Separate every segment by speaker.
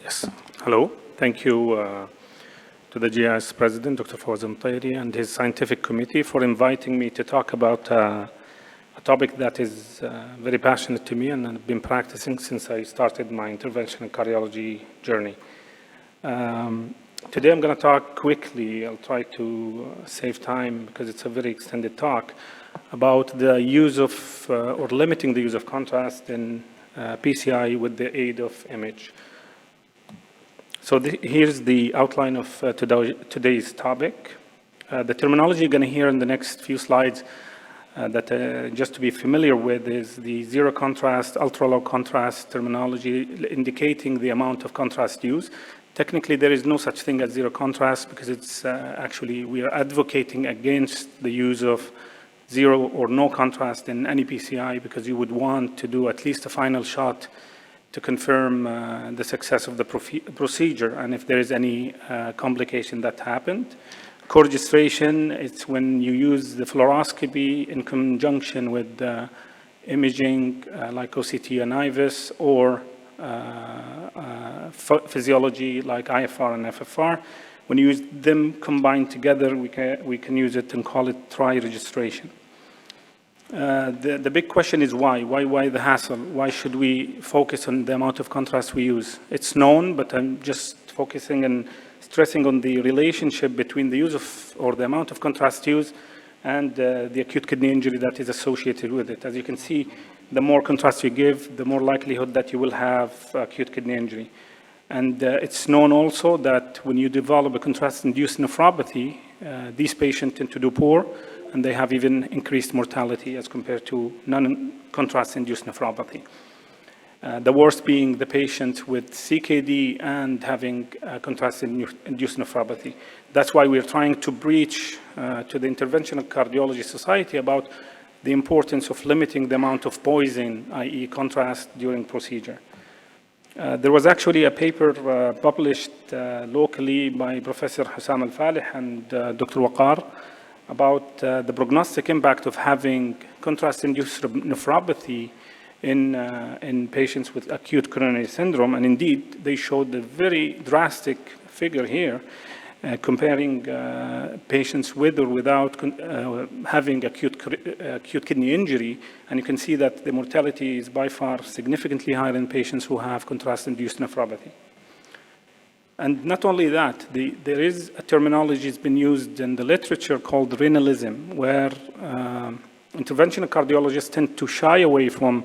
Speaker 1: Yes. Hello. Thank you to the GIS President, Dr. Fawaz Mtairi, and his scientific committee for inviting me to talk about a topic that is very passionate to me and I've been practicing since I started my interventional cardiology journey. Today I'm going to talk quickly. I'll try to save time because it's a very extended talk about the use of or limiting the use of contrast in PCI with the aid of image. So here's the outline of today's topic. The terminology you're going to hear in the next few slides that just to be familiar with is the zero contrast, ultra low contrast terminology indicating the amount of contrast used. Technically, there is no such thing as zero contrast because it's actually we are advocating against the use of zero or no contrast in any PCI because you would want to do at least a final shot to confirm the success of the procedure and if there is any complication that happened. Co-registration, it's when you use the fluoroscopy in conjunction with imaging like OCT and IVUS or physiology like IFR and FFR. When you use them combined together, we can use it and call it tri-registration. The big question is why? Why the hassle? Why should we focus on the amount of contrast we use? It's known, but I'm just focusing and stressing on the relationship between the use of or the amount of contrast used and the acute kidney injury that is associated with it. As you can see, the more contrast you give, the more likelihood that you will have acute kidney injury. And it's known also that when you develop a contrast-induced nephropathy, these patients tend to do poor, and they have even increased mortality as compared to non-contrast-induced nephropathy. The worst being the patient with CKD and having contrast-induced nephropathy. That's why we're trying to preach to the Interventional Cardiology Society about the importance of limiting the amount of poison, i.e. contrast, during procedure. There was actually a paper published locally by Professor Hussam Al-Falih and Dr. Waqar about the prognostic impact of having contrast-induced nephropathy in patients with acute coronary syndrome. And indeed, they showed a very drastic figure here, comparing patients with or without having acute kidney injury. And you can see that the mortality is by far significantly higher in patients who have contrast-induced nephropathy. And not only that, there is a terminology that's been used in the literature called renalism, where interventional cardiologists tend to shy away from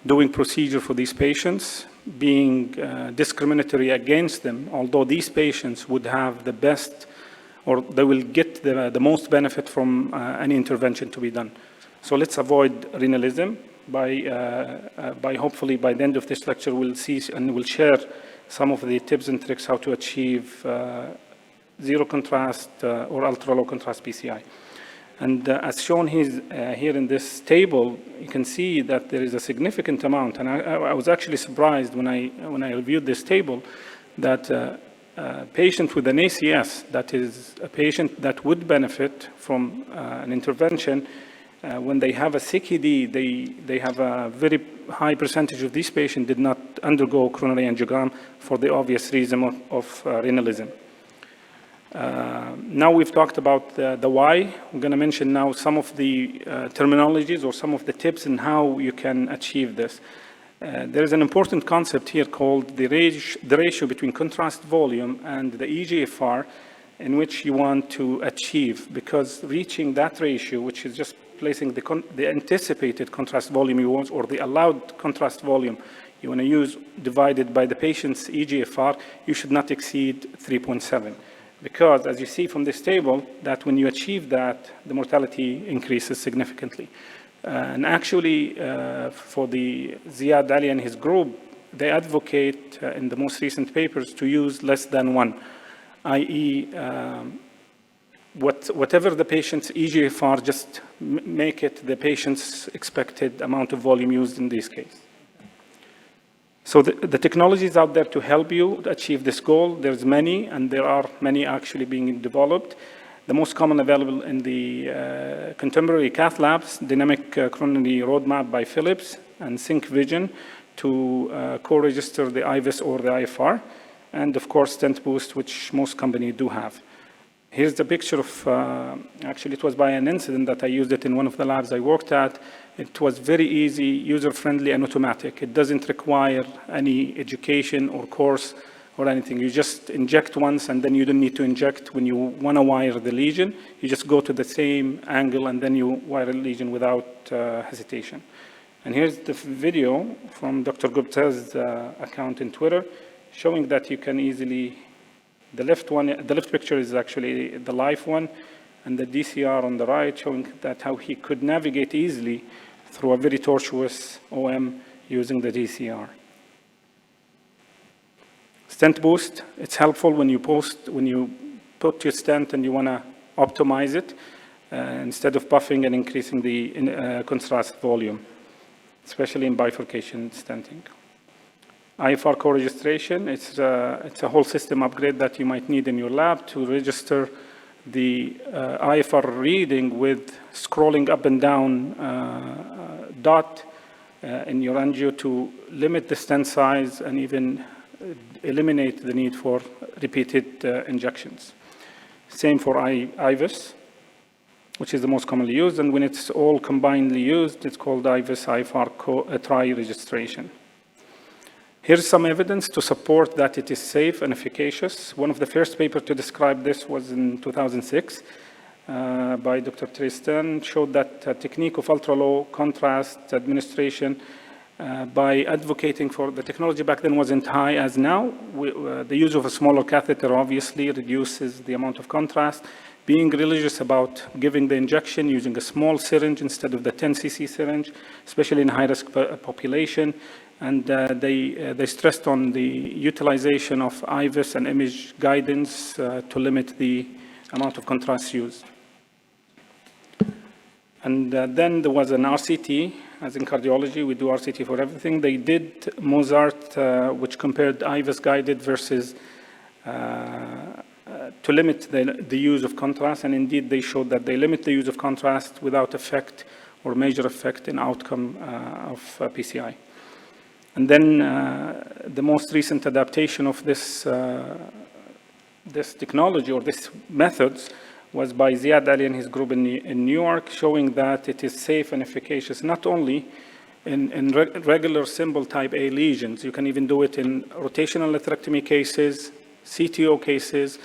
Speaker 1: doing procedure for these patients, being discriminatory against them, although these patients would have the best, or they will get the most benefit from any intervention to be done. So let's avoid renalism by hopefully by the end of this lecture we'll see and we'll share some of the tips and tricks how to achieve zero contrast or ultra low contrast PCI. And as shown here in this table, you can see that there is a significant amount. And I was actually surprised when I reviewed this table that a patient with an ACS, that is a patient that would benefit from an intervention, when they have a CKD, they have a very high percentage of these patients did not undergo coronary angiogram for the obvious reason of renalism. Now we've talked about the why. I'm going to mention now some of the terminologies or some of the tips and how you can achieve this. There is an important concept here called the ratio between contrast volume and the eGFR in which you want to achieve, because reaching that ratio, which is just placing the anticipated contrast volume you want or the allowed contrast volume you want to use divided by the patient's eGFR, you should not exceed 3.7. Because as you see from this table, that when you achieve that, the mortality increases significantly. And actually, for the Ziad Ali and his group, they advocate in the most recent papers to use less than 1, i.e. Whatever the patient's eGFR, just make it the patient's expected amount of volume used in this case. So the technology is out there to help you achieve this goal. There's many, and there are many actually being developed. The most common available in the contemporary cath labs, Dynamic Coronary Roadmap by Philips and Sync Vision to co-register the IVUS or the IFR. and of course stent boost, which most companies do have. Here's the picture of, actually it was by an incident that I used it in one of the labs I worked at. It was very easy, user-friendly, and automatic. It doesn't require any education or course or anything. You just inject once, and then you don't need to inject when you want to wire the lesion. You just go to the same angle, and then you wire the lesion without hesitation. And here's the video from Dr. Gupta's account in Twitter, showing that you can easily, the left picture is actually the live one, and the DCR on the right, showing that how he could navigate easily through a very tortuous OM using the DCR. Stent boost, it's helpful when you put your stent and you want to optimize it, instead of buffing and increasing the contrast volume, especially in bifurcation stenting. IFR co-registration, it's a whole system upgrade that you might need in your lab to register the IFR reading with scrolling up and down dot in your angio to limit the stent size and even eliminate the need for repeated injections. Same for IVUS, which is the most commonly used, and when it's all combinedly used, it's called IVUS IFR tri-registration. Here's some evidence to support that it is safe and efficacious. One of the first papers to describe this was in 2006 by Dr. Tristan, showed that a technique of ultra-low contrast administration by advocating for the technology back then wasn't high as now. The use of a smaller catheter obviously reduces the amount of contrast. Being religious about giving the injection using a small syringe instead of the 10 cc syringe, especially in high-risk population. And they stressed on the utilization of IVUS and image guidance to limit the amount of contrast used. And then there was an RCT, as in cardiology, we do RCT for everything. They did Mozart, which compared IVUS guided versus to limit the use of contrast, and indeed they showed that they limit the use of contrast without effect or major effect in outcome of PCI. And then the most recent adaptation of this technology or this methods was by Ziad Ali and his group in New York, showing that it is safe and efficacious not only in regular symbol type A lesions. You can even do it in rotational atherectomy cases, CTO cases,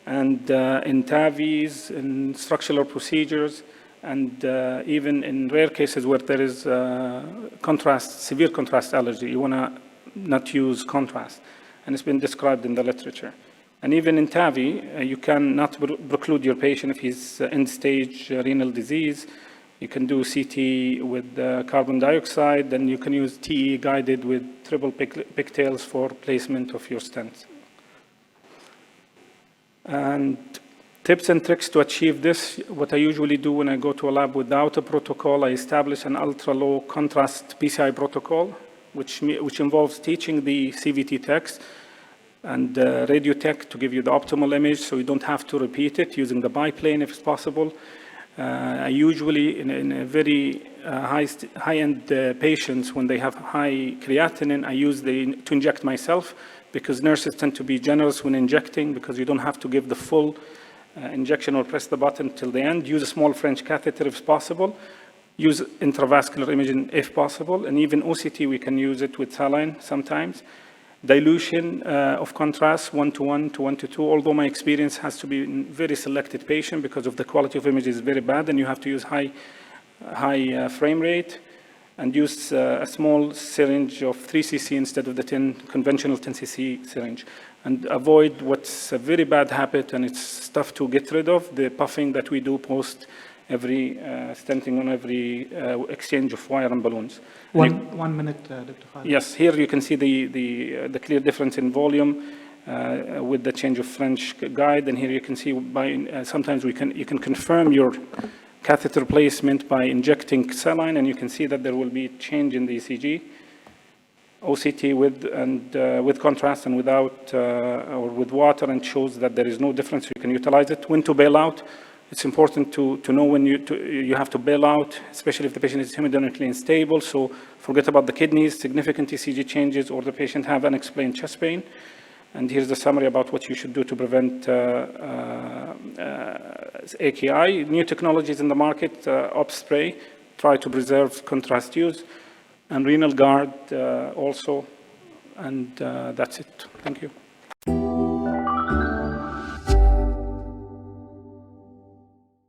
Speaker 1: and in TAVIs, in structural procedures, and even in rare cases where there is severe contrast allergy. You want to not use contrast, and it's been described in the literature. And even in TAVI, you cannot preclude your patient if he's end-stage renal disease. You can do CT with carbon dioxide, then you can use TE guided with triple pigtails for placement of your stents. And tips and tricks to achieve this, what I usually do when I go to a lab without a protocol, I establish an ultra-low contrast PCI protocol, which involves teaching the CVT techs and radio tech to give you the optimal image so you don't have to repeat it using the biplane if it's possible. I usually, in a very high-end patients, when they have high creatinine, I use to inject myself, because nurses tend to be generous when injecting because you don't have to give the full injection or press the button till the end. Use a small French catheter if possible. Use intravascular imaging if possible. And even OCT, we can use it with saline sometimes. Dilution of contrast, 1:1 to 1:2, although my experience has to be in very selected patient because of the quality of image is very bad, and you have to use high frame rate, and use a small syringe of 3 cc instead of the conventional 10 cc syringe. And avoid what's a very bad habit, and it's tough to get rid of, the puffing that we do post every stenting on every exchange of wire and balloons.
Speaker 2: 1 minute, Dr. Khalid.
Speaker 1: Yes, here you can see the clear difference in volume with the change of French guide, and here you can see sometimes you can confirm your catheter placement by injecting saline, and you can see that there will be change in the ECG. OCT with contrast and without or with water, and shows that there is no difference. You can utilize it. When to bail out. It's important to know when you have to bail out, especially if the patient is hemodynamically unstable. So forget about the kidneys, significant ECG changes, or the patient have unexplained chest pain. And here's the summary about what you should do to prevent AKI. New technologies in the market, OP spray, try to preserve contrast use, and renal guard also. And that's it. Thank you.